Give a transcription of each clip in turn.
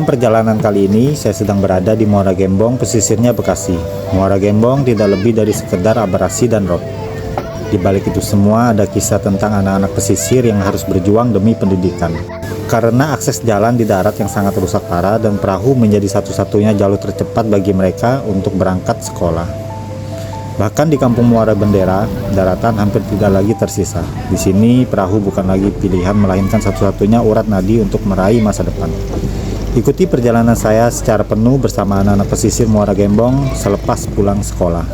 Dalam perjalanan kali ini, saya sedang berada di Muara Gembong, pesisirnya Bekasi. Muara Gembong tidak lebih dari sekedar abrasi dan rob. Di balik itu semua ada kisah tentang anak-anak pesisir yang harus berjuang demi pendidikan. Karena akses jalan di darat yang sangat rusak parah dan perahu menjadi satu-satunya jalur tercepat bagi mereka untuk berangkat sekolah. Bahkan di kampung Muara Bendera, daratan hampir tidak lagi tersisa. Di sini, perahu bukan lagi pilihan melainkan satu-satunya urat nadi untuk meraih masa depan. Ikuti perjalanan saya secara penuh bersama anak-anak pesisir Muara Gembong selepas pulang sekolah.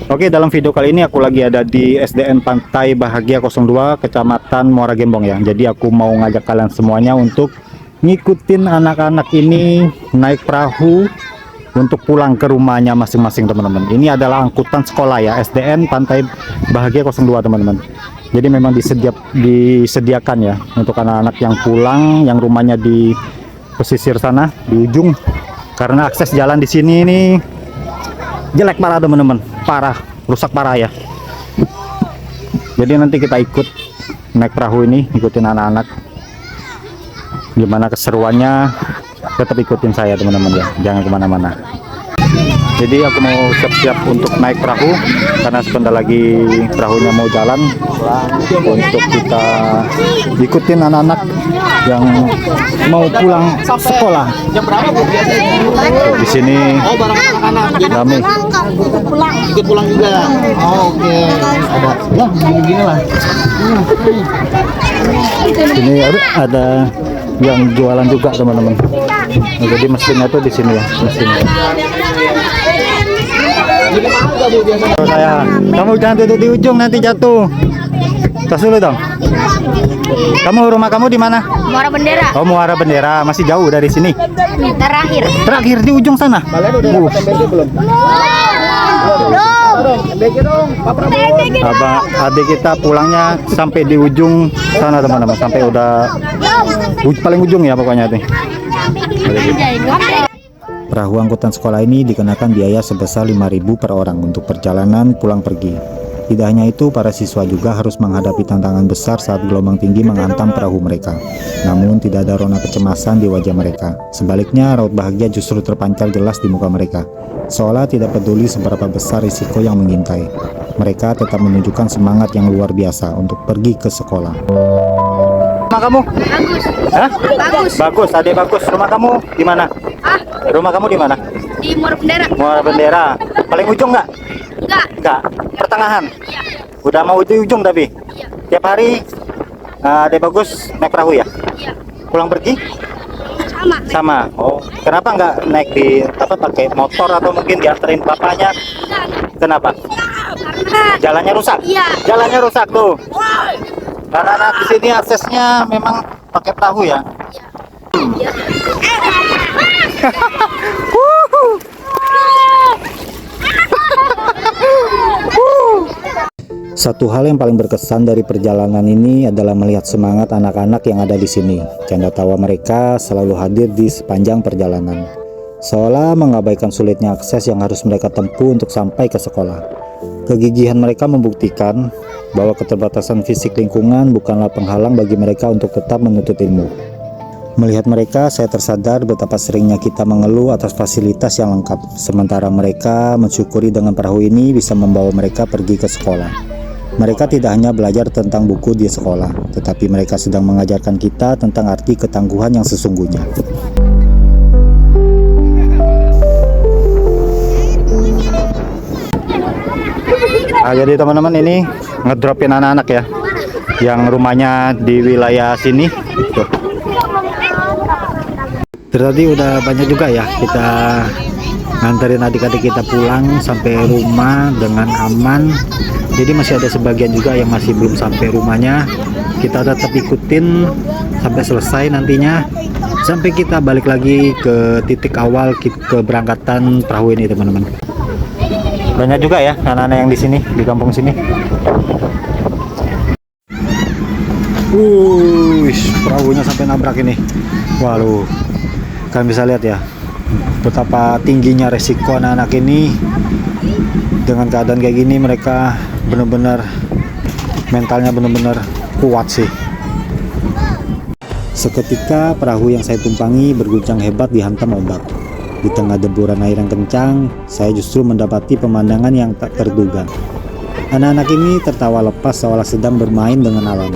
Oke, dalam video kali ini aku lagi ada di SDN Pantai Bahagia 02, Kecamatan Muara Gembong ya. Jadi aku mau ngajak kalian semuanya untuk ngikutin anak-anak ini naik perahu untuk pulang ke rumahnya masing-masing, teman-teman. Ini adalah angkutan sekolah ya, SDN Pantai Bahagia 02, teman-teman. Jadi memang disediakan ya untuk anak-anak yang pulang, yang rumahnya di pesisir sana, di ujung. Karena akses jalan di sini ini jelek parah, teman-teman, parah, rusak parah ya. Jadi nanti kita ikut naik perahu ini, ikutin anak-anak gimana keseruannya. Tetap ikutin saya, teman-teman ya, jangan kemana-mana. Jadi aku mau siap-siap untuk naik perahu karena sebentar lagi perahunya mau jalan, untuk kita ikutin anak-anak yang mau pulang sekolah. Di sini ramai. Ikut pulang juga. Oh, oke. Ada ya begini lah. Ini ada yang jualan juga, teman-teman. Nah, jadi mesinnya tuh di sini ya, mesinnya. Kamu jangan duduk di ujung, nanti jatuh. Tas dulu dong. Rumah kamu di mana? Muara Bendera. Oh, Muara Bendera, masih jauh dari sini. Terakhir di ujung sana. Abang adik kita pulangnya sampai di ujung sana, teman-teman, sampai udah paling ujung ya pokoknya nih. Perahu angkutan sekolah ini dikenakan biaya sebesar 5.000 per orang untuk perjalanan pulang pergi. Tidak hanya itu, para siswa juga harus menghadapi tantangan besar saat gelombang tinggi menghantam perahu mereka. Namun tidak ada rona kecemasan di wajah mereka. Sebaliknya, raut bahagia justru terpancar jelas di muka mereka, seolah tidak peduli seberapa besar risiko yang mengintai. Mereka tetap menunjukkan semangat yang luar biasa untuk pergi ke sekolah. Rumah kamu? Bagus. Hah? Bagus. Bagus, adik bagus. Rumah kamu di mana? Rumah kamu di mana? Di Muara Bendera. Muara Bendera. Paling ujung nggak? Enggak. Pertengahan. Iya. Udah mau di ujung tapi. Iya. Tiap hari adik bagus naik perahu ya? Iya. Pulang pergi? Sama. Oh, kenapa nggak naik di pakai motor atau mungkin dianterin bapaknya? Kenapa? Karena Jalannya rusak. Iya. Jalannya rusak tuh. Karena di sini aksesnya memang pakai perahu ya. Iya. Satu hal yang paling berkesan dari perjalanan ini adalah melihat semangat anak-anak yang ada di sini. Canda tawa mereka selalu hadir di sepanjang perjalanan, seolah mengabaikan sulitnya akses yang harus mereka tempuh untuk sampai ke sekolah. Kegigihan mereka membuktikan bahwa keterbatasan fisik lingkungan bukanlah penghalang bagi mereka untuk tetap menuntut ilmu. Melihat mereka, saya tersadar betapa seringnya kita mengeluh atas fasilitas yang lengkap, sementara mereka mensyukuri dengan perahu ini bisa membawa mereka pergi ke sekolah. Mereka tidak hanya belajar tentang buku di sekolah, tetapi mereka sedang mengajarkan kita tentang arti ketangguhan yang sesungguhnya. Nah, jadi teman-teman, ini ngedropin anak-anak ya, yang rumahnya di wilayah sini. Tuh. Tadi udah banyak juga ya kita nganterin adik-adik kita pulang sampai rumah dengan aman. Jadi masih ada sebagian juga yang masih belum sampai rumahnya. Kita tetap ikutin sampai selesai nantinya, sampai kita balik lagi ke titik awal keberangkatan perahu ini, teman-teman. Banyak juga ya anak-anak yang di sini, di kampung sini. perahunya sampai nabrak ini. Waduh, kalian bisa lihat ya betapa tingginya resiko anak-anak ini. Dengan keadaan kayak gini mereka benar-benar mentalnya benar-benar kuat sih. Seketika perahu yang saya tumpangi berguncang hebat dihantam ombak. Di tengah deburan air yang kencang, saya justru mendapati pemandangan yang tak terduga. Anak-anak ini tertawa lepas seolah sedang bermain dengan alam.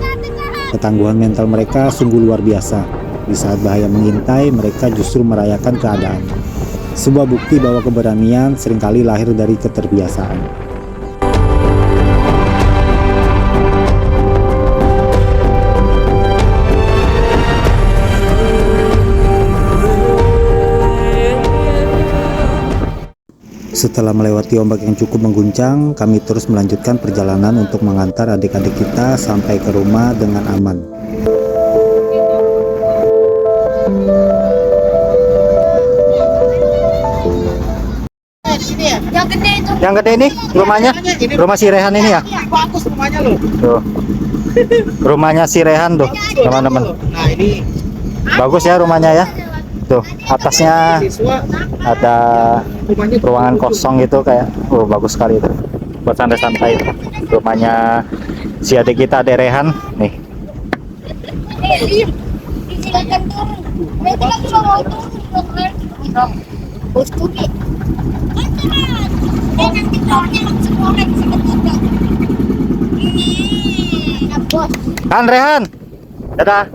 Ketangguhan mental mereka sungguh luar biasa. Di saat bahaya mengintai, mereka justru merayakan keadaan. Sebuah bukti bahwa keberanian seringkali lahir dari keterbiasaan. Setelah melewati ombak yang cukup mengguncang, kami terus melanjutkan perjalanan untuk mengantar adik-adik kita sampai ke rumah dengan aman. Yang gede ini rumahnya, rumah si Rehan ini ya. Bagus rumahnya loh. Tuh. Rumahnya si Rehan tuh, teman-teman. Nah ini Bagus ya rumahnya ya. Tuh, atasnya siswa ada rumahnya ruangan kosong gitu kayak. Oh, bagus sekali itu. Buat santai-santai itu. Rumahnya si adik kita, Adek Rehan nih. Silakan turun. Mereka lagi mau turun. Bos tuki. Nanti turunnya langsung orang bisa ketutup. Ini bos. Han, Rehan. Dadah.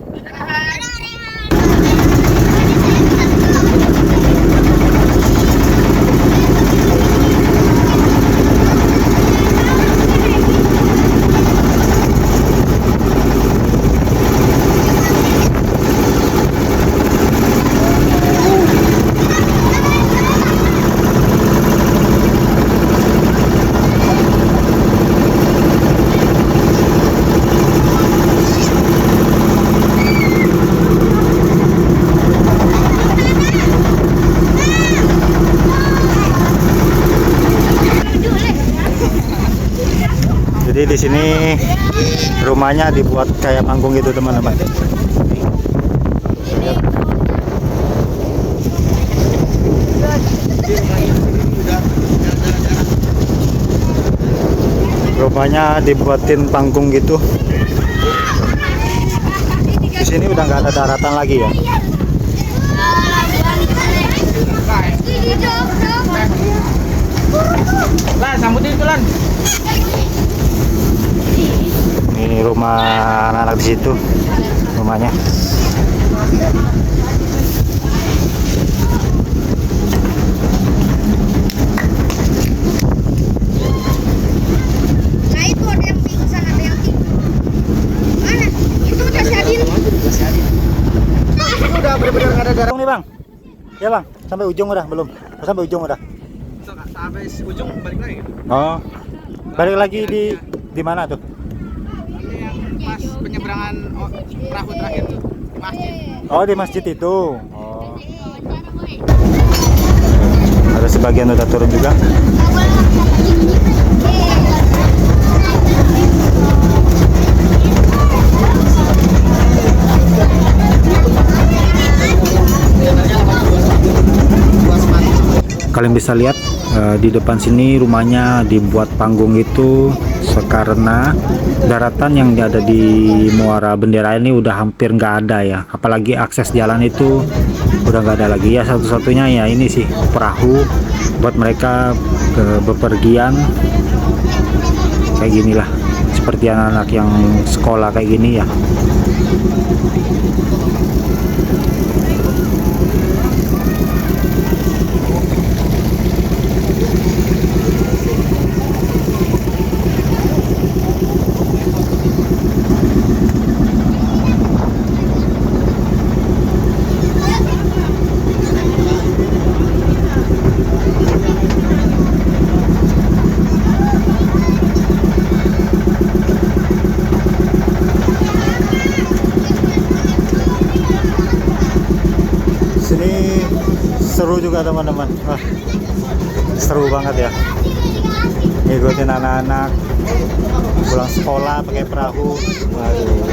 Jadi di sini rumahnya dibuat kayak panggung gitu teman-teman. Rumahnya dibuatin panggung gitu. Di sini udah nggak ada daratan lagi ya. Lan, sambutin itu Lan. Ini rumah anak-anak di situ rumahnya. Nah itu ada yang pingsan, ada yang tidur. Mana? Itu udah Syadin. Itu udah benar-benar nggak ada darah. Nih bang, ya bang, sampai ujung udah belum? Sampai ujung udah. Sampai ujung balik lagi. Oh, balik lagi di mana tuh? Pas penyeberangan perahu terakhir tuh di masjid. Oh, di masjid itu. Oh. Ada sebagian udah turun juga. Kalian bisa lihat di depan sini rumahnya dibuat panggung itu karena daratan yang ada di Muara Bendera ini udah hampir nggak ada ya, apalagi akses jalan itu udah nggak ada lagi ya. Satu-satunya ya ini sih perahu buat mereka bepergian kayak ginilah, seperti anak-anak yang sekolah kayak gini ya. Sini seru juga teman-teman. Wah, seru banget ya ngikutin anak-anak Pulang sekolah pakai perahu. Waduh.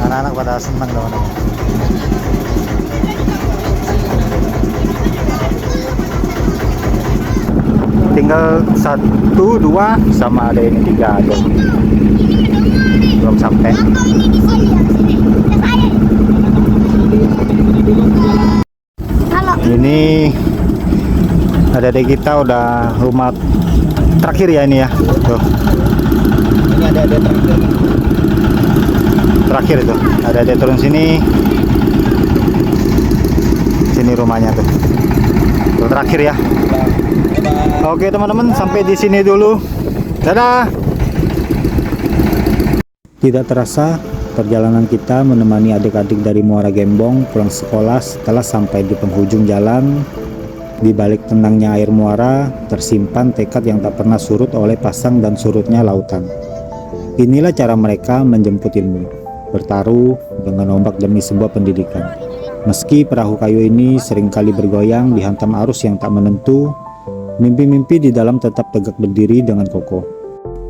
Anak-anak pada senang teman-teman. Tinggal 1, 2 sama ada ini 3 aja. Belum sampai. Ini ada di kita udah rumah terakhir ya ini ya. Tuh. Ini ada Terakhir itu. Ada dia turun sini. Sini rumahnya tuh. Tuh terakhir ya. Oke teman-teman, sampai di sini dulu. Dadah. Tidak terasa perjalanan kita menemani adik-adik dari Muara Gembong pulang sekolah setelah sampai di penghujung jalan. Di balik tenangnya air muara tersimpan tekad yang tak pernah surut oleh pasang dan surutnya lautan. Inilah cara mereka menjemput ilmu, bertaruh dengan ombak demi sebuah pendidikan. Meski perahu kayu ini seringkali bergoyang dihantam arus yang tak menentu, mimpi-mimpi di dalam tetap tegak berdiri dengan kokoh.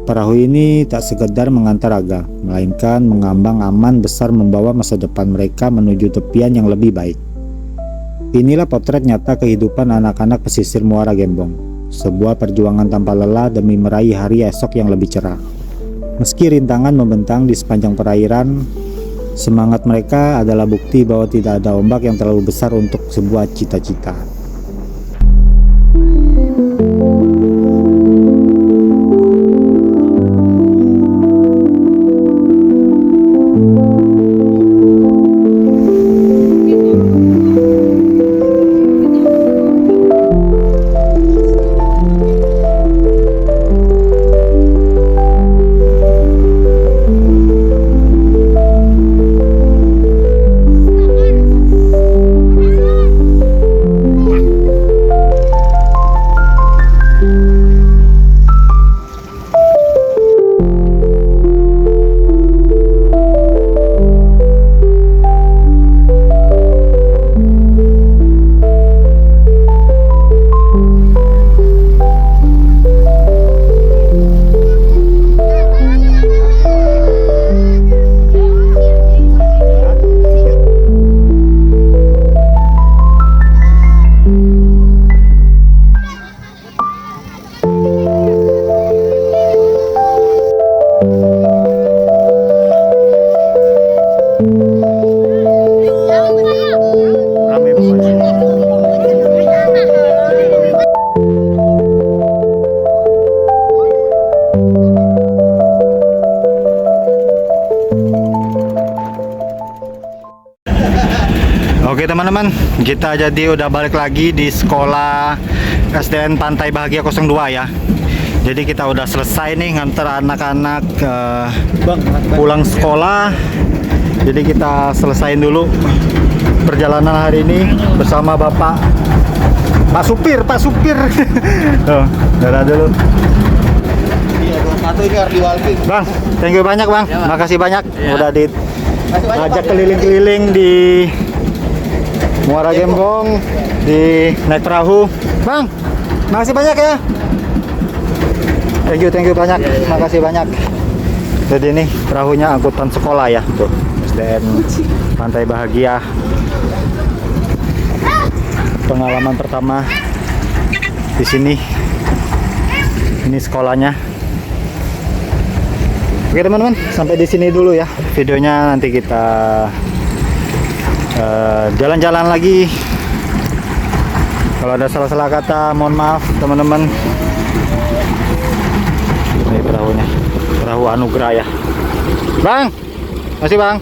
Perahu ini tak sekedar mengantar aga, melainkan mengambang aman besar membawa masa depan mereka menuju tepian yang lebih baik. Inilah potret nyata kehidupan anak-anak pesisir Muara Gembong, sebuah perjuangan tanpa lelah demi meraih hari esok yang lebih cerah. Meski rintangan membentang di sepanjang perairan, semangat mereka adalah bukti bahwa tidak ada ombak yang terlalu besar untuk sebuah cita-cita. Oke teman-teman, kita jadi udah balik lagi di sekolah SDN Pantai Bahagia 02 ya. Jadi kita udah selesai nih nganter anak-anak pulang sekolah. Jadi kita selesain dulu perjalanan hari ini bersama Pak Supir. Tuh, dadah dulu. Satu ini harus diwalki. Bang, thank you banyak Bang. Ya, Bang. Makasih banyak udah Pak. diajak keliling-keliling di Muara Gembong, di naik perahu. Bang, makasih banyak ya. Thank you banyak. Makasih banyak. Jadi ini perahunya angkutan sekolah ya, tuh SDN Pantai Bahagia. Pengalaman pertama di sini. Ini sekolahnya. Oke teman-teman, sampai di sini dulu ya videonya. Nanti kita jalan-jalan lagi. Kalau ada salah-salah kata mohon maaf teman-teman. Ini perahunya, perahu Anugerah ya Bang. Masih Bang.